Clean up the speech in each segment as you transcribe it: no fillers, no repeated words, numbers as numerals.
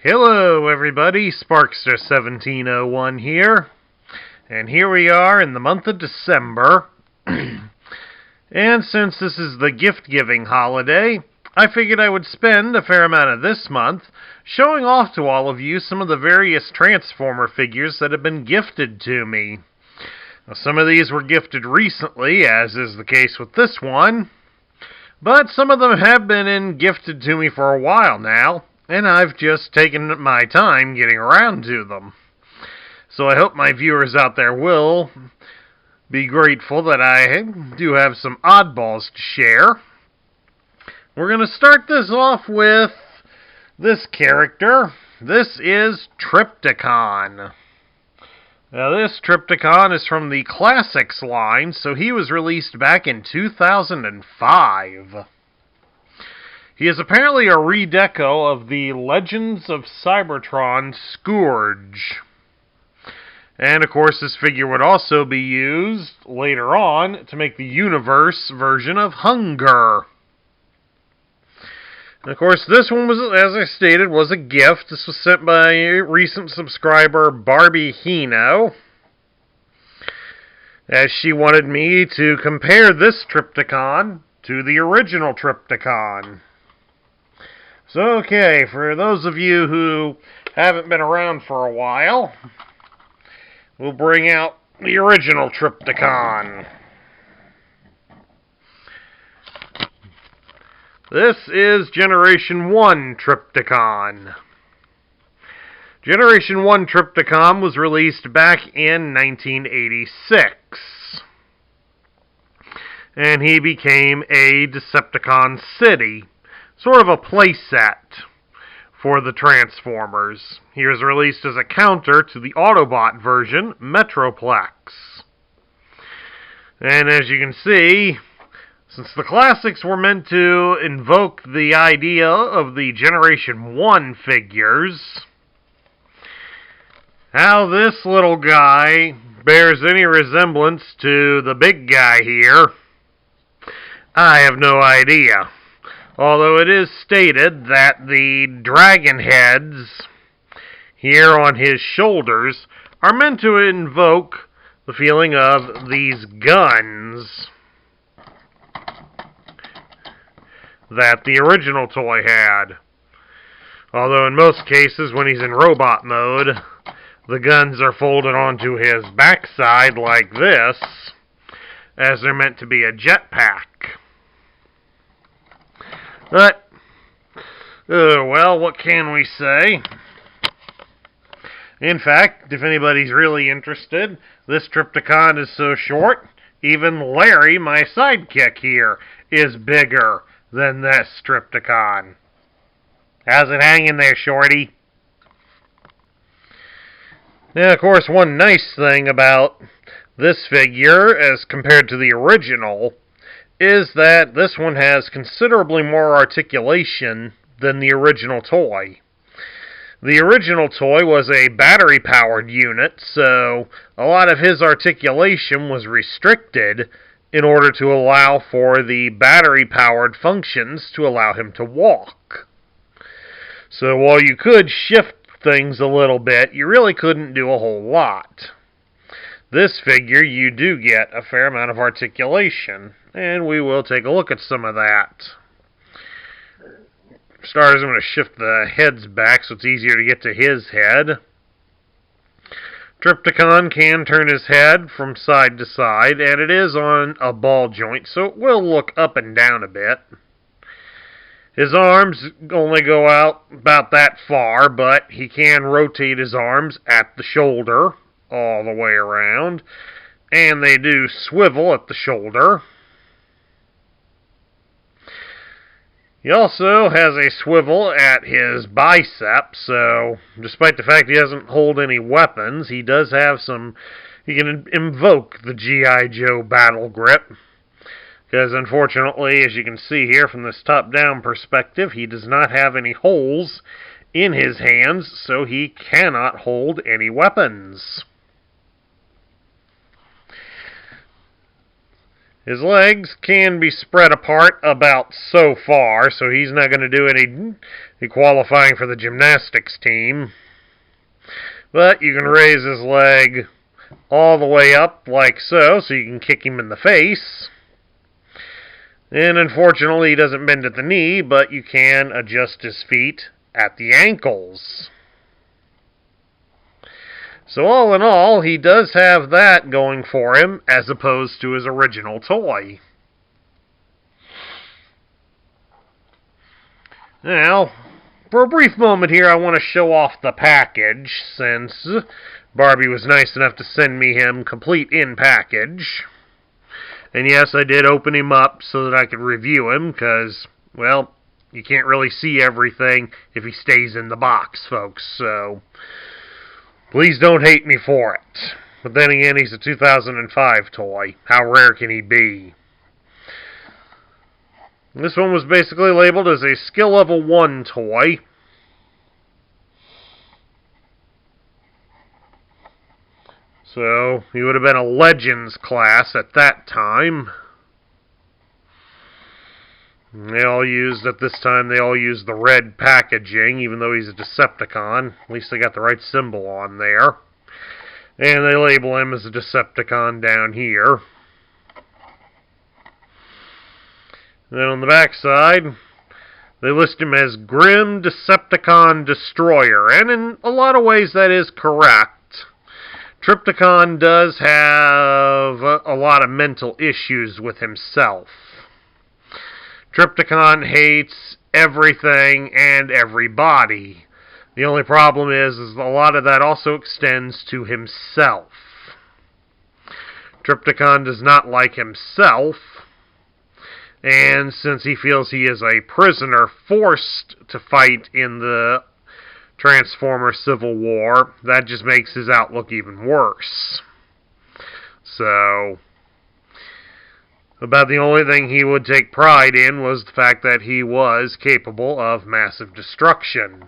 Hello everybody, Sparkster1701 here, and here we are in the month of December, and since this is the gift-giving holiday, I figured I would spend a fair amount of this month showing off to all of you some of the various Transformer figures that have been gifted to me. Now, some of these were gifted recently, as is the case with this one, but some of them have been gifted to me for a while now, and I've just taken my time getting around to them. So I hope my viewers out there will be grateful that I do have some oddballs to share. We're going to start this off with this character. This is Trypticon. Now this Trypticon is from the Classics line, so he was released back in 2005. He is apparently a redeco of the Legends of Cybertron Scourge. And of course this figure would also be used later on to make the Universe version of Hunger. And of course this one was, as I stated, was a gift. This was sent by recent subscriber Barbie Hino, as she wanted me to compare this Trypticon to the original Trypticon. So, okay, for those of you who haven't been around for a while, we'll bring out the original Trypticon. This is Generation 1 Trypticon. Generation 1 Trypticon was released back in 1986. And he became a Decepticon city. Sort of a playset for the Transformers. He was released as a counter to the Autobot version, Metroplex. And as you can see, since the Classics were meant to invoke the idea of the Generation 1 figures, how this little guy bears any resemblance to the big guy here, I have no idea. Although it is stated that the dragon heads here on his shoulders are meant to invoke the feeling of these guns that the original toy had. Although in most cases, when he's in robot mode, the guns are folded onto his backside like this, as they're meant to be a jetpack. But, well, what can we say? In fact, if anybody's really interested, this Trypticon is so short, even Larry, my sidekick here, is bigger than this Trypticon. How's it hanging there, Shorty? Now, of course, one nice thing about this figure, as compared to the original, is that this one has considerably more articulation than the original toy. The original toy was a battery-powered unit, so a lot of his articulation was restricted in order to allow for the battery-powered functions to allow him to walk. So while you could shift things a little bit, you really couldn't do a whole lot. This figure, you do get a fair amount of articulation, and we will take a look at some of that. For starters, I'm going to shift the heads back so it's easier to get to his head. Trypticon can turn his head from side to side, and it is on a ball joint, so it will look up and down a bit. His arms only go out about that far, but he can rotate his arms at the shoulder all the way around, and they do swivel at the shoulder. He also has a swivel at his bicep, so despite the fact he doesn't hold any weapons, he does have some, he can invoke the G.I. Joe battle grip. Because unfortunately, as you can see here from this top-down perspective, he does not have any holes in his hands, so he cannot hold any weapons. His legs can be spread apart about so far, so he's not going to do any qualifying for the gymnastics team. But you can raise his leg all the way up like so you can kick him in the face. And unfortunately, he doesn't bend at the knee, but you can adjust his feet at the ankles. So all in all, he does have that going for him, as opposed to his original toy. Now, for a brief moment here, I want to show off the package, since Barbie was nice enough to send me him complete in package. And yes, I did open him up so that I could review him, because, well, you can't really see everything if he stays in the box, folks, so please don't hate me for it. But then again, he's a 2005 toy. How rare can he be? This one was basically labeled as a skill level 1 toy. So, he would have been a Legends class at that time. They all used the red packaging, even though he's a Decepticon. At least they got the right symbol on there. And they label him as a Decepticon down here. Then on the back side, they list him as Grim Decepticon Destroyer. And in a lot of ways that is correct. Trypticon does have a lot of mental issues with himself. Trypticon hates everything and everybody. The only problem is a lot of that also extends to himself. Trypticon does not like himself, and since he feels he is a prisoner forced to fight in the Transformer Civil War, that just makes his outlook even worse. So, about the only thing he would take pride in was the fact that he was capable of massive destruction.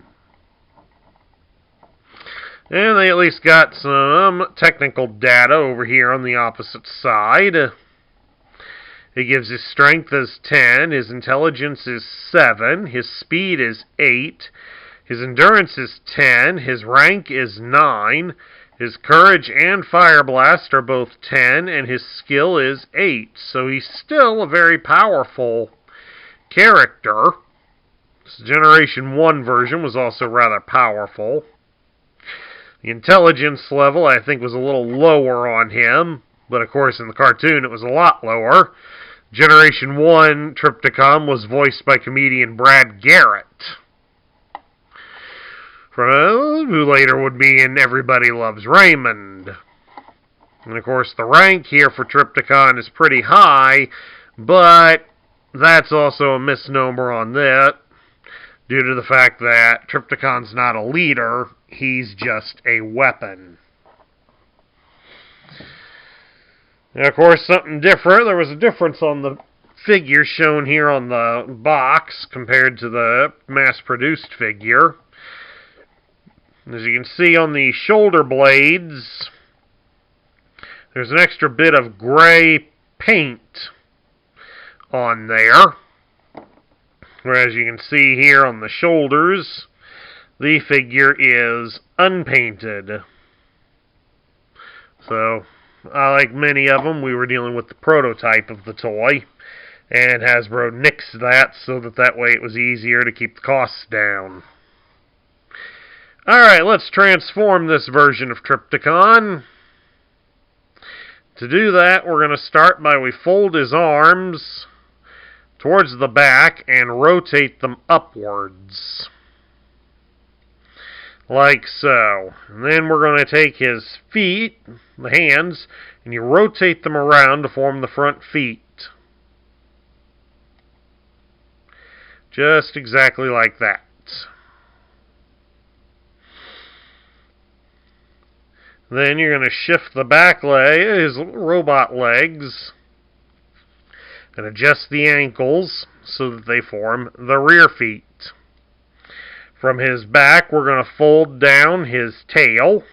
And they at least got some technical data over here on the opposite side. It gives his strength as 10, his intelligence is 7, his speed is 8, his endurance is 10, his rank is 9, his courage and fire blast are both 10, and his skill is 8. So he's still a very powerful character. This Generation 1 version was also rather powerful. The intelligence level, I think, was a little lower on him, but of course in the cartoon it was a lot lower. Generation 1 Trypticon was voiced by comedian Brad Garrett, who later would be in Everybody Loves Raymond. And of course the rank here for Trypticon is pretty high, but that's also a misnomer on that, due to the fact that Trypticon's not a leader, he's just a weapon. And of course, something different. There was a difference on the figure shown here on the box compared to the mass-produced figure. As you can see on the shoulder blades, there's an extra bit of gray paint on there. Whereas you can see here on the shoulders, the figure is unpainted. So, like many of them, we were dealing with the prototype of the toy, and Hasbro nixed that so that way it was easier to keep the costs down. Alright, let's transform this version of Trypticon. To do that, we're going to start by we fold his arms towards the back and rotate them upwards. Like so. And then we're going to take his feet, the hands, and you rotate them around to form the front feet. Just exactly like that. Then you're going to shift the back leg, his robot legs, and adjust the ankles so that they form the rear feet. From his back, we're going to fold down his tail,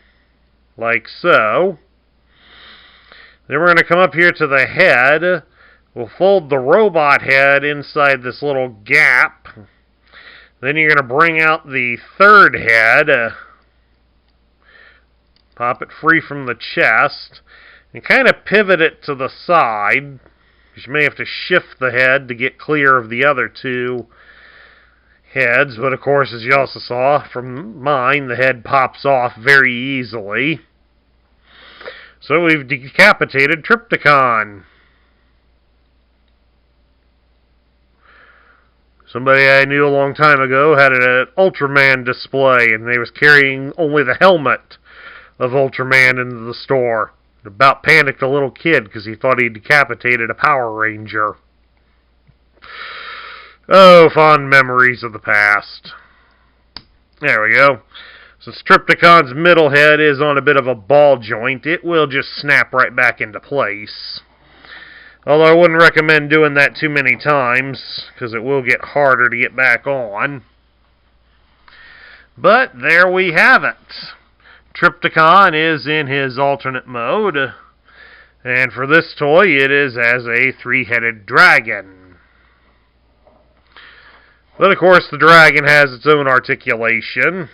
like so. Then we're going to come up here to the head, We'll fold the robot head inside this little gap. Then you're going to bring out the third head, pop it free from the chest, and kind of pivot it to the side. You may have to shift the head to get clear of the other two heads, but of course, as you also saw from mine, the head pops off very easily. So we've decapitated Trypticon. Somebody I knew a long time ago had an Ultraman display, and they was carrying only the helmet of Ultraman into the store. It about panicked a little kid because he thought he decapitated a Power Ranger. Oh, fond memories of the past. There we go. Since Trypticon's middle head is on a bit of a ball joint, it will just snap right back into place. Although I wouldn't recommend doing that too many times, because it will get harder to get back on. But there we have it. Trypticon is in his alternate mode, and for this toy it is as a three-headed dragon. But of course the dragon has its own articulation.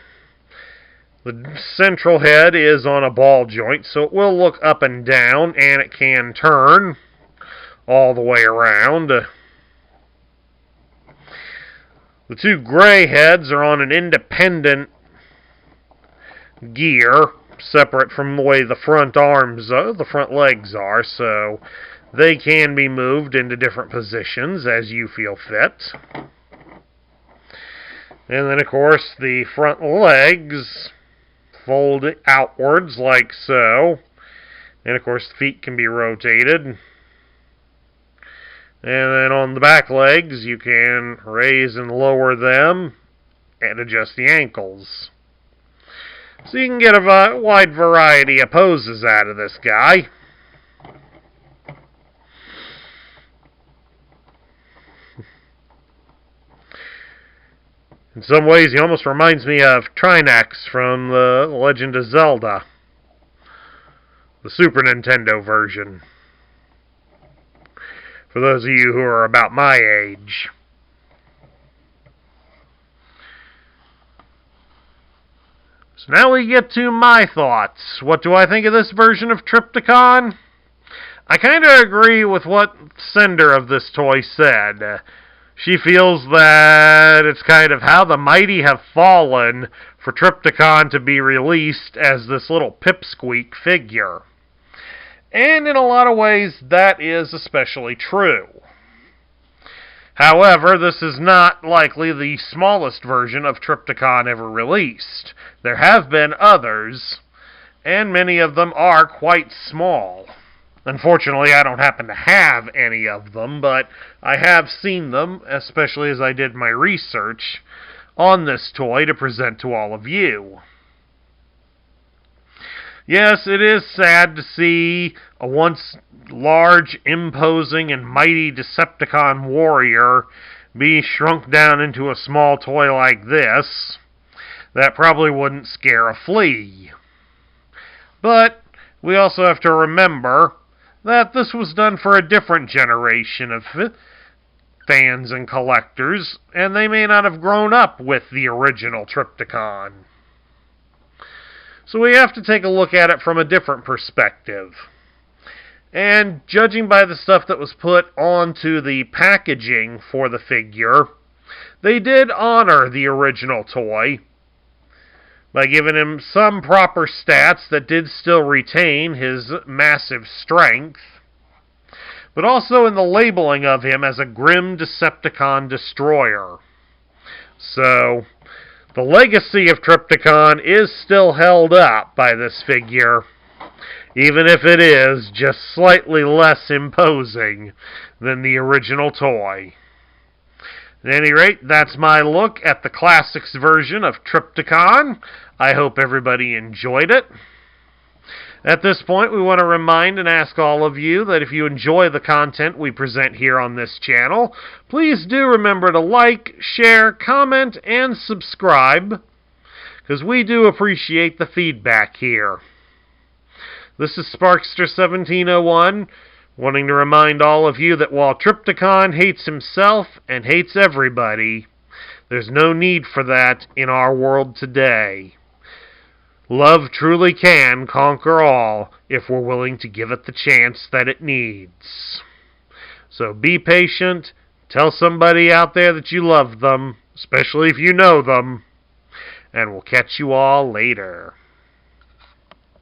The central head is on a ball joint, so it will look up and down, and it can turn all the way around. The two gray heads are on an independent gear, separate from the way the front legs are, so they can be moved into different positions as you feel fit. And then, of course, the front legs fold outwards like so. And, of course, the feet can be rotated. And then on the back legs, you can raise and lower them and adjust the ankles. So you can get a wide variety of poses out of this guy. In some ways, he almost reminds me of Trynex from The Legend of Zelda, the Super Nintendo version. For those of you who are about my age. So now we get to my thoughts. What do I think of this version of Trypticon? I kind of agree with what the sender of this toy said. She feels that it's kind of how the mighty have fallen for Trypticon to be released as this little pipsqueak figure. And in a lot of ways, that is especially true. However, this is not likely the smallest version of Trypticon ever released. There have been others, and many of them are quite small. Unfortunately, I don't happen to have any of them, but I have seen them, especially as I did my research on this toy to present to all of you. Yes, it is sad to see a once large, imposing, and mighty Decepticon warrior be shrunk down into a small toy like this. That probably wouldn't scare a flea. But we also have to remember that this was done for a different generation of fans and collectors, and they may not have grown up with the original Trypticon. So we have to take a look at it from a different perspective. And judging by the stuff that was put onto the packaging for the figure, they did honor the original toy by giving him some proper stats that did still retain his massive strength, but also in the labeling of him as a grim Decepticon destroyer. So the legacy of Trypticon is still held up by this figure, even if it is just slightly less imposing than the original toy. At any rate, that's my look at the Classics version of Trypticon. I hope everybody enjoyed it. At this point, we want to remind and ask all of you that if you enjoy the content we present here on this channel, please do remember to like, share, comment, and subscribe, because we do appreciate the feedback here. This is Sparkster1701, wanting to remind all of you that while Trypticon hates himself and hates everybody, there's no need for that in our world today. Love truly can conquer all if we're willing to give it the chance that it needs. So be patient, tell somebody out there that you love them, especially if you know them, and we'll catch you all later.